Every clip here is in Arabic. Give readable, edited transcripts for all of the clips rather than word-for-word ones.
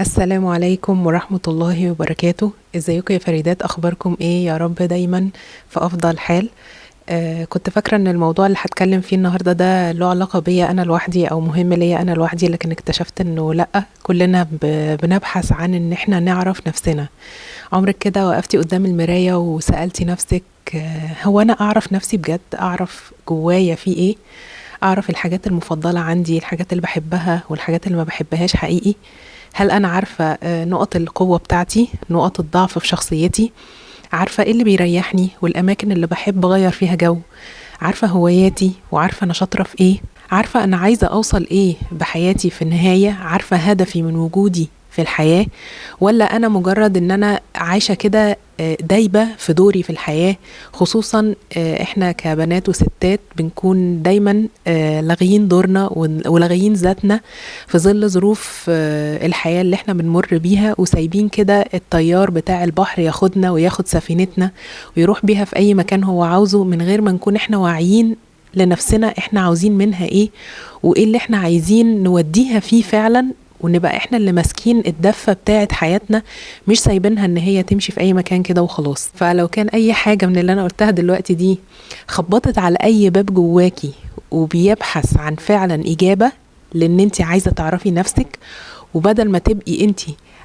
السلام عليكم ورحمة الله وبركاته. ازيكم يا فريدات؟ اخباركم ايه؟ يا رب دايما في افضل حال. كنت فاكرة ان الموضوع اللي هتكلم فيه النهاردة ده له علاقة بيا انا لوحدي او مهم ليا انا لوحدي، لكن اكتشفت انه لأ، كلنا بنبحث عن ان احنا نعرف نفسنا. عمرك كده وقفتي قدام المراية وسألتي نفسك هو انا اعرف نفسي بجد؟ اعرف جوايا في ايه؟ اعرف الحاجات المفضلة عندي، الحاجات اللي بحبها والحاجات اللي ما بحبهاش حقيقي؟ هل انا عارفة نقط القوة بتاعتي، نقط الضعف في شخصيتي؟ عارفة ايه اللي بيريحني والاماكن اللي بحب اغير فيها جو؟ عارفة هواياتي وعارفة انا شاطرة في ايه؟ عارفة انا عايزة اوصل ايه بحياتي في النهاية؟ عارفة هدفي من وجودي في الحياة؟ ولا انا مجرد ان انا عايشة كده دايبة في دوري في الحياة؟ خصوصا احنا كبنات وستات بنكون دايما لاغيين دورنا ولاغيين ذاتنا في ظل ظروف الحياة اللي احنا بنمر بيها، وسايبين كده التيار بتاع البحر ياخدنا وياخد سفينتنا ويروح بيها في اي مكان هو عاوزه، من غير ما نكون احنا واعيين لنفسنا احنا عاوزين منها ايه، وايه اللي احنا عايزين نوديها فيه فعلا، ونبقى احنا اللي ماسكين الدفة بتاعت حياتنا، مش سايبينها ان هي تمشي في اي مكان كده وخلاص. فلو كان اي حاجة من اللي انا قلتها دلوقتي دي خبطت على اي باب جواكي وبيبحث عن فعلا اجابة لان انت عايزة تعرفي نفسك، وبدل ما تبقي انت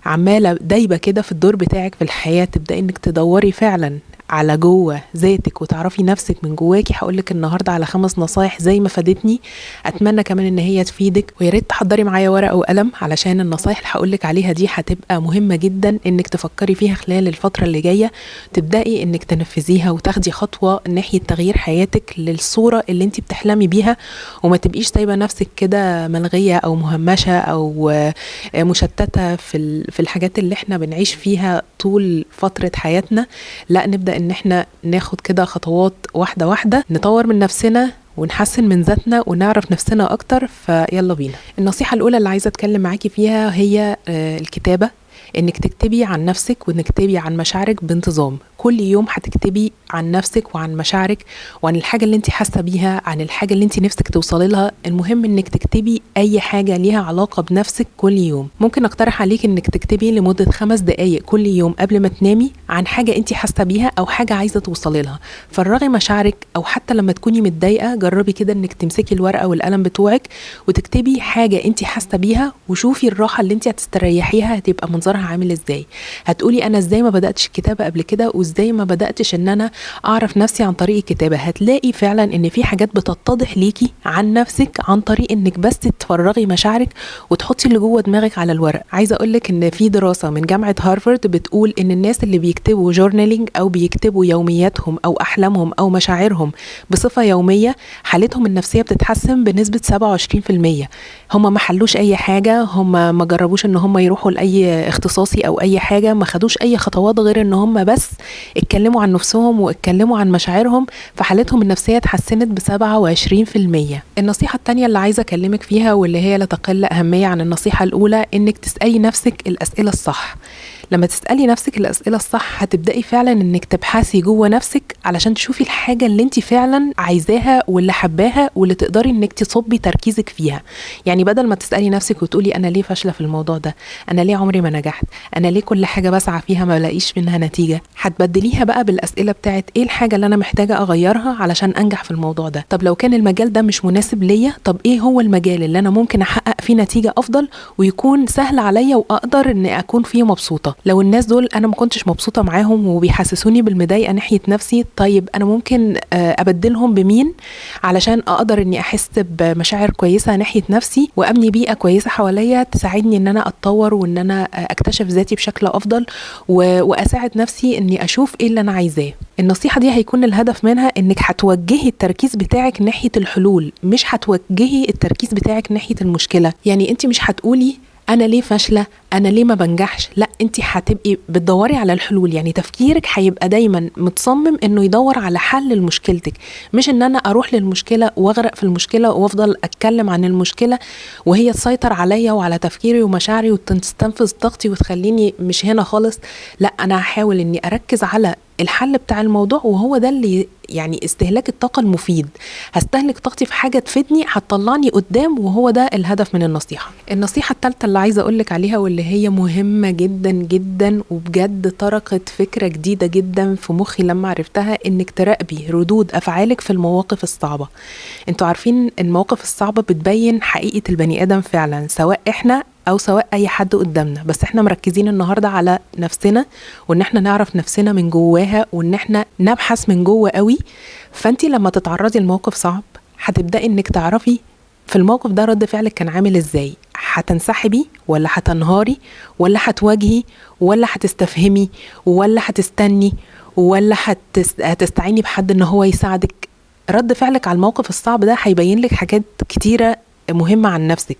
عمالة دايبة كده في الدور بتاعك في الحياة، تبدأ انك تدوري فعلا على جوه ذاتك وتعرفي نفسك من جواكي، هقولك النهارده على 5 نصايح زي ما فادتني، اتمنى كمان ان هي تفيدك. ويا ريت تحضري معايا ورقه وقلم، علشان النصايح اللي هقولك عليها دي هتبقى مهمه جدا انك تفكري فيها خلال الفتره اللي جايه، تبداي انك تنفذيها وتاخدي خطوه ناحيه تغيير حياتك للصوره اللي انت بتحلمي بيها، وما تبقيش سايبه نفسك كده ملغيه او مهمشه او مشتته في الحاجات اللي احنا بنعيش فيها طول فتره حياتنا. لا، نبدأ ان احنا ناخد كده خطوات واحدة واحدة، نطور من نفسنا ونحسن من ذاتنا ونعرف نفسنا اكتر. فيلا بينا. النصيحة الاولى اللي عايزة اتكلم معاكي فيها هي الكتابة. انك تكتبي عن نفسك وانك تكتبي عن مشاعرك بانتظام. كل يوم هتكتبي عن نفسك وعن مشاعرك وعن الحاجة اللي انت حاسة بيها، عن الحاجة اللي انت نفسك توصلي لها. المهم انك تكتبي اي حاجة ليها علاقة بنفسك كل يوم. ممكن اقترح عليك انك تكتبي لمدة 5 دقايق كل يوم قبل ما تنامي عن حاجة انت حاسة بيها او حاجة عايزة توصلي لها. فرغي مشاعرك، او حتى لما تكوني متضايقة جربي كده انك تمسكي الورقة والقلم بتوعك وتكتبي حاجة انت حاسة بيها، وشوفي الراحة اللي انت هتستريحيها هتبقى منظرها عامل ازاي. هتقولي انا ازاي ما بداتش الكتابه قبل كده، وازاي ما بداتش ان انا اعرف نفسي عن طريق الكتابه. هتلاقي فعلا ان في حاجات بتتضح ليكي عن نفسك عن طريق انك بس تفرغي مشاعرك وتحطي اللي جوه دماغك على الورق. عايزه اقول لك ان في دراسه من جامعه هارفارد بتقول ان الناس اللي بيكتبوا جورنالينج او بيكتبوا يومياتهم او احلامهم او مشاعرهم بصفه يوميه، حالتهم النفسيه بتتحسن بنسبه 27%. هم ما حلوش اي حاجه، هم ما جربوش ان هم يروحوا لاي اختصاصي او اي حاجه، ما خدوش اي خطوات غير ان هم بس اتكلموا عن نفسهم واتكلموا عن مشاعرهم، فحالتهم النفسيه اتحسنت ب27%. النصيحه التانية اللي عايزه اكلمك فيها واللي هي لا تقل اهميه عن النصيحه الاولى، انك تسالي نفسك الاسئله الصح. لما تسألي نفسك الأسئلة الصح هتبدأي فعلا انك تبحثي جوه نفسك علشان تشوفي الحاجة اللي انت فعلا عايزاها واللي حباها واللي تقدري انك تصبي تركيزك فيها. يعني بدل ما تسألي نفسك وتقولي انا ليه فاشلة في الموضوع ده، انا ليه عمري ما نجحت، انا ليه كل حاجة بسعى فيها ما بلاقيش منها نتيجة، هتبدليها بقى بالأسئلة بتاعت ايه الحاجة اللي انا محتاجة اغيرها علشان انجح في الموضوع ده. طب لو كان المجال ده مش مناسب ليا، طب ايه هو المجال اللي انا ممكن احقق فيه نتيجة افضل ويكون سهل عليا واقدر ان اكون فيه مبسوطة. لو الناس دول انا ما كنتش مبسوطه معاهم وبيحسسوني بالمضايقه ناحيه نفسي، طيب انا ممكن ابدلهم بمين علشان اقدر اني احس بمشاعر كويسه ناحيه نفسي وابني بيئه كويسه حواليا تساعدني ان انا اتطور وان انا اكتشف ذاتي بشكل افضل واساعد نفسي اني اشوف ايه اللي انا عايزاه. النصيحه دي هيكون الهدف منها انك هتوجهي التركيز بتاعك ناحيه الحلول، مش هتوجهي التركيز بتاعك ناحيه المشكله. يعني انت مش هتقولي انا ليه فاشله، انا ليه ما بنجحش، لا، انت هتبقي بتدوري على الحلول. يعني تفكيرك هيبقى دايما متصمم انه يدور على حل لمشكلتك، مش ان انا اروح للمشكله واغرق في المشكله وافضل اتكلم عن المشكله وهي تسيطر عليا وعلى تفكيري ومشاعري وتستنفذ طاقتي وتخليني مش هنا خالص. لا، انا هحاول اني اركز على الحل بتاع الموضوع، وهو ده اللي يعني استهلاك الطاقة المفيد. هستهلك طاقتي في حاجة تفيدني هتطلعني قدام، وهو ده الهدف من النصيحة. النصيحة الثالثة اللي عايزة أقولك عليها واللي هي مهمة جدا جدا، وبجد طرقت فكرة جديدة جدا في مخي لما عرفتها، إنك تراقبي ردود أفعالك في المواقف الصعبة. انتوا عارفين المواقف الصعبة بتبين حقيقة البني آدم فعلا، سواء احنا أو سواء أي حد قدامنا، بس احنا مركزين النهاردة على نفسنا، وإن احنا نعرف نفسنا من جواها، وإن احنا نبحث من جوه قوي. فانتي لما تتعرضي لموقف صعب هتبدأي إنك تعرفي في الموقف ده رد فعلك كان عامل إزاي. هتنسحبي ولا هتنهاري ولا هتواجهي ولا هتستفهمي ولا هتستني ولا هتستعيني بحد إن هو يساعدك. رد فعلك على الموقف الصعب ده هيبين لك حاجات كتيرة مهمة عن نفسك.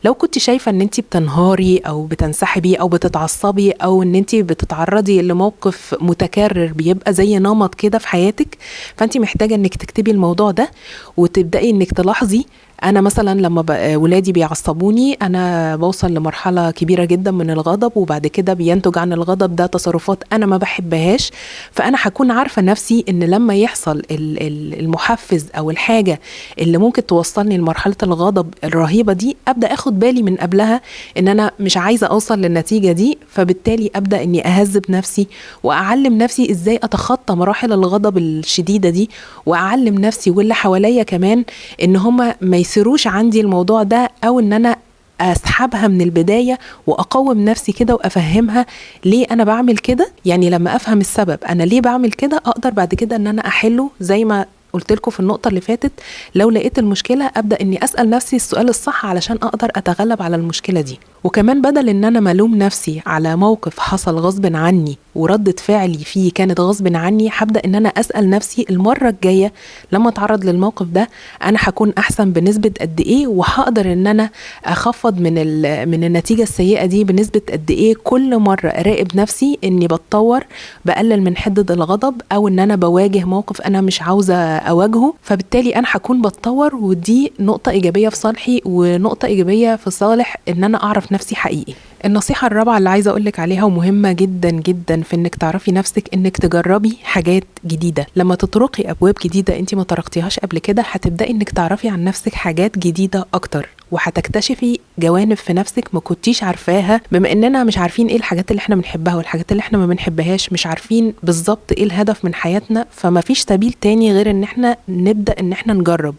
لو كنت شايفة ان انت بتنهاري او بتنسحبي او بتتعصبي او ان انت بتتعرضي لموقف متكرر بيبقى زي نمط كده في حياتك، فانت محتاجة انك تكتبي الموضوع ده وتبدأي انك تلاحظي. انا مثلا لما ولادي بيعصبوني انا بوصل لمرحلة كبيرة جدا من الغضب، وبعد كده بينتج عن الغضب ده تصرفات انا ما بحبهاش. فانا هكون عارفة نفسي ان لما يحصل المحفز او الحاجة اللي ممكن توصلني لمرحلة الغضب الرهيبة دي، ابدأ اخد بالي من قبلها ان انا مش عايزة اوصل للنتيجة دي. فبالتالي ابدأ اني اهذب نفسي واعلم نفسي ازاي اتخطى مراحل الغضب الشديدة دي، واعلم نفسي واللي حواليا كمان ان هما ما يصيروش عندي الموضوع ده، او ان انا اسحبها من البداية واقوم نفسي كده وافهمها ليه انا بعمل كده. يعني لما افهم السبب انا ليه بعمل كده، اقدر بعد كده ان انا احله. زي ما قلت لكم في النقطة اللي فاتت، لو لقيت المشكلة أبدأ إني أسأل نفسي السؤال الصح علشان أقدر أتغلب على المشكلة دي. وكمان بدل إن أنا ملوم نفسي على موقف حصل غصب عني وردة فعلي فيه كانت غصب عني، هبدأ إن أنا أسأل نفسي المرة الجاية لما أتعرض للموقف ده أنا هكون أحسن بنسبة قد إيه، وهقدر إن أنا أخفض من النتيجة السيئة دي بنسبة قد إيه. كل مرة أراقب نفسي إني بتطور، بقلل من حدة الغضب، أو إن أنا بواجه موقف أنا مش عاوزة أواجهه، فبالتالي أنا هكون بتطور. ودي نقطة إيجابية في صالحي ونقطة إيجابية في صالح إن أنا أعرف نفسي حقيقي. النصيحة الرابعة اللي عايزة أقولك عليها ومهمة جدا جدا في إنك تعرفي نفسك، إنك تجربي حاجات جديدة. لما تطرقي أبواب جديدة أنت ما طرقتيهاش قبل كده، هتبدأي إنك تعرفي عن نفسك حاجات جديدة أكتر، وهتكتشفي جوانب في نفسك ما كنتيش عارفاها. بما إننا مش عارفين إيه الحاجات اللي إحنا بنحبها والحاجات اللي إحنا ما بنحبهاش، مش عارفين بالظبط إيه الهدف من حياتنا، فما فيش سبيل تاني غير إن إحنا نبدأ إن إحنا نجرب.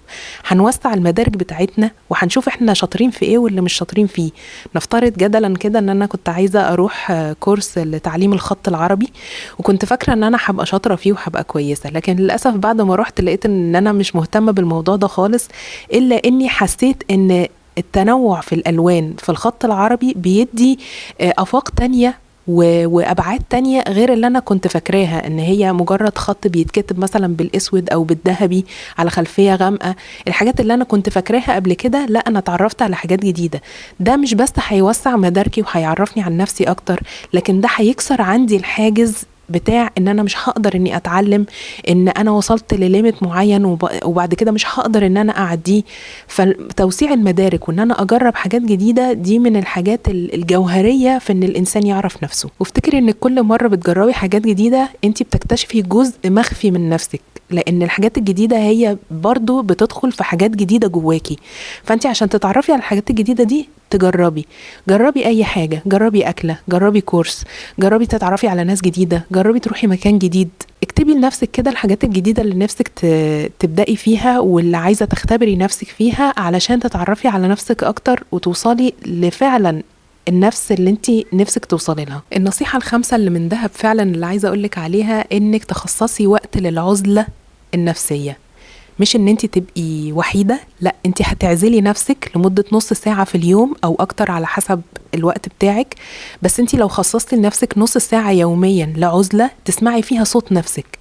هنوسع المدارج بتاعتنا وهنشوف إحنا شاطرين في إيه واللي مش شاطرين فيه. نفترض جدلا كده إن أنا كنت عايزة أروح كورس لتعليم الخط العربي، وكنت فاكرة إن أنا هبقى شاطرة فيه وهبقى كويسة، لكن للأسف بعد ما رحت لقيت إن أنا مش مهتمة بالموضوع ده خالص. إلا إني حسيت إن التنوع في الألوان في الخط العربي بيدي آفاق تانية وأبعاد تانية غير اللي أنا كنت فاكراها، إن هي مجرد خط بيتكتب مثلا بالأسود أو بالذهبي على خلفية غامقة. الحاجات اللي أنا كنت فاكراها قبل كده، لا، أنا اتعرفت على حاجات جديدة. ده مش بس هيوسع مداركي وهيعرفني عن نفسي أكتر، لكن ده هيكسر عندي الحاجز بتاع ان انا مش هقدر اني اتعلم، ان انا وصلت لليميت معين وبعد كده مش هقدر ان انا اعديه. فتوسيع المدارك وان انا اجرب حاجات جديدة دي من الحاجات الجوهرية في ان الانسان يعرف نفسه. وافتكري ان كل مرة بتجربي حاجات جديدة انت بتكتشفي جزء مخفي من نفسك، لان الحاجات الجديدة هي برضو بتدخل في حاجات جديدة جواكي. فانت عشان تتعرفي على الحاجات الجديدة دي جربي اي حاجة، جربي اكلة، جربي كورس، جربي تتعرفي على ناس جديدة، جربي تروحي مكان جديد. اكتبي لنفسك كده الحاجات الجديدة اللي نفسك تبدأي فيها واللي عايزة تختبري نفسك فيها، علشان تتعرفي على نفسك اكتر وتوصلي لفعلا النفس اللي انت نفسك توصلي لها. النصيحة الخامسة اللي من دهب فعلا اللي عايزة اقولك عليها، انك تخصصي وقت للعزلة النفسية. مش ان انت تبقي وحيدة، لا، انت هتعزلي نفسك لمدة نص ساعة في اليوم او اكتر على حسب الوقت بتاعك. بس انت لو خصصتي لنفسك نص ساعة يوميا لعزلة تسمعي فيها صوت نفسك،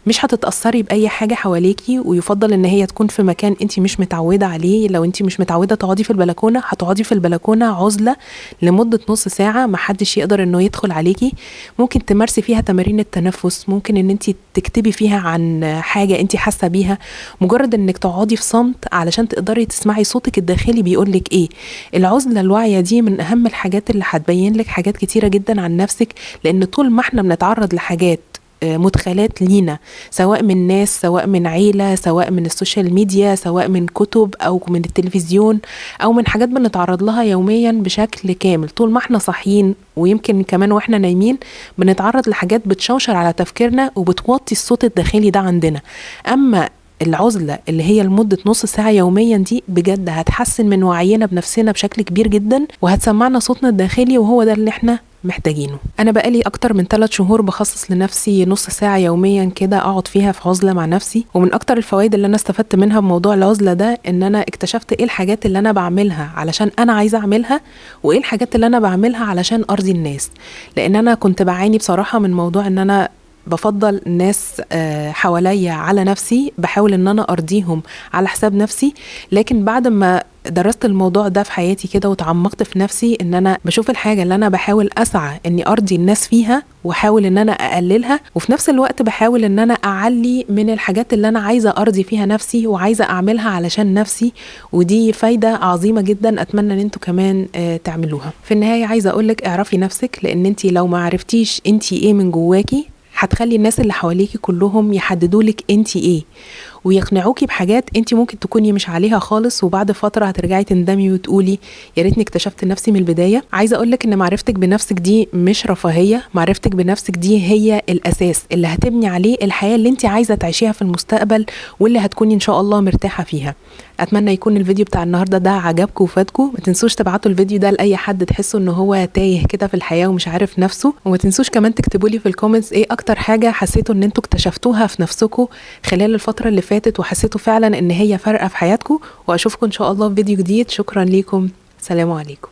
مش هتتأثري بأي حاجة حواليكي. ويفضل ان هي تكون في مكان انت مش متعودة عليه. لو انت مش متعودة تقعدي في البلكونة، هتقعدي في البلكونة عزلة لمدة نص ساعة، محدش يقدر انه يدخل عليكي. ممكن تمارسي فيها تمارين التنفس، ممكن ان انت تكتبي فيها عن حاجة انت حاسة بيها. مجرد انك تقعدي في صمت علشان تقدري تسمعي صوتك الداخلي بيقولك ايه. العزلة الواعية دي من اهم الحاجات اللي هتبين لك حاجات كتيرة جدا عن نفسك، لان طول ما احنا بنتعرض لحاجات مدخلات لينا، سواء من ناس، سواء من عيلة، سواء من السوشيال ميديا، سواء من كتب أو من التلفزيون أو من حاجات بنتعرض لها يوميا بشكل كامل طول ما احنا صاحيين، ويمكن كمان واحنا نايمين بنتعرض لحاجات بتشوشر على تفكيرنا وبتوطي الصوت الداخلي ده عندنا. أما العزلة اللي هي لمدة نص ساعة يوميا دي بجد هتحسن من وعينا بنفسنا بشكل كبير جدا، وهتسمعنا صوتنا الداخلي، وهو ده اللي احنا محتاجينه. انا بقالي اكتر من 3 شهور بخصص لنفسي نص ساعة يوميا كده اقعد فيها في عزلة مع نفسي، ومن اكتر الفوائد اللي انا استفدت منها بموضوع العزلة ده ان انا اكتشفت ايه الحاجات اللي انا بعملها علشان انا عايزة اعملها، وايه الحاجات اللي انا بعملها علشان ارضي الناس. لان انا كنت بعاني بصراحة من موضوع ان انا بفضل الناس حواليا على نفسي، بحاول ان انا ارضيهم على حساب نفسي. لكن بعد ما درست الموضوع ده في حياتي كده وتعمقت في نفسي، ان انا بشوف الحاجة اللي انا بحاول اسعى اني ارضي الناس فيها واحاول ان انا اقللها، وفي نفس الوقت بحاول ان انا اعلي من الحاجات اللي انا عايزة ارضي فيها نفسي وعايزة اعملها علشان نفسي. ودي فايدة عظيمة جدا اتمنى ان انتوا كمان تعملوها. في النهاية عايزة اقولك اعرفي نفسك، لان انتي لو ما عرفتيش انتي ايه من جواكي هتخلي الناس اللي حواليكي كلهم يحددولك انتي ايه، ويقنعوكي بحاجات انتي ممكن تكوني مش عليها خالص، وبعد فترة هترجعي تندمي وتقولي يا ريتني اكتشفت نفسي من البداية. عايزة اقولك ان معرفتك بنفسك دي مش رفاهية، معرفتك بنفسك دي هي الاساس اللي هتبني عليه الحياة اللي انتي عايزة تعيشيها في المستقبل، واللي هتكوني ان شاء الله مرتاحة فيها. اتمنى يكون الفيديو بتاع النهارده ده عجبكم وفادكم. ما تنسوش تبعتوا الفيديو ده لاي حد تحسوا ان هو تايه كده في الحياه ومش عارف نفسه، وما تنسوش كمان تكتبوا لي في الكومنتس ايه اكتر حاجه حسيتوا ان انتوا اكتشفتوها في نفسكم خلال الفتره اللي فاتت وحسيتوا فعلا ان هي فارقه في حياتكم. واشوفكم ان شاء الله في فيديو جديد. شكرا ليكم، سلام عليكم.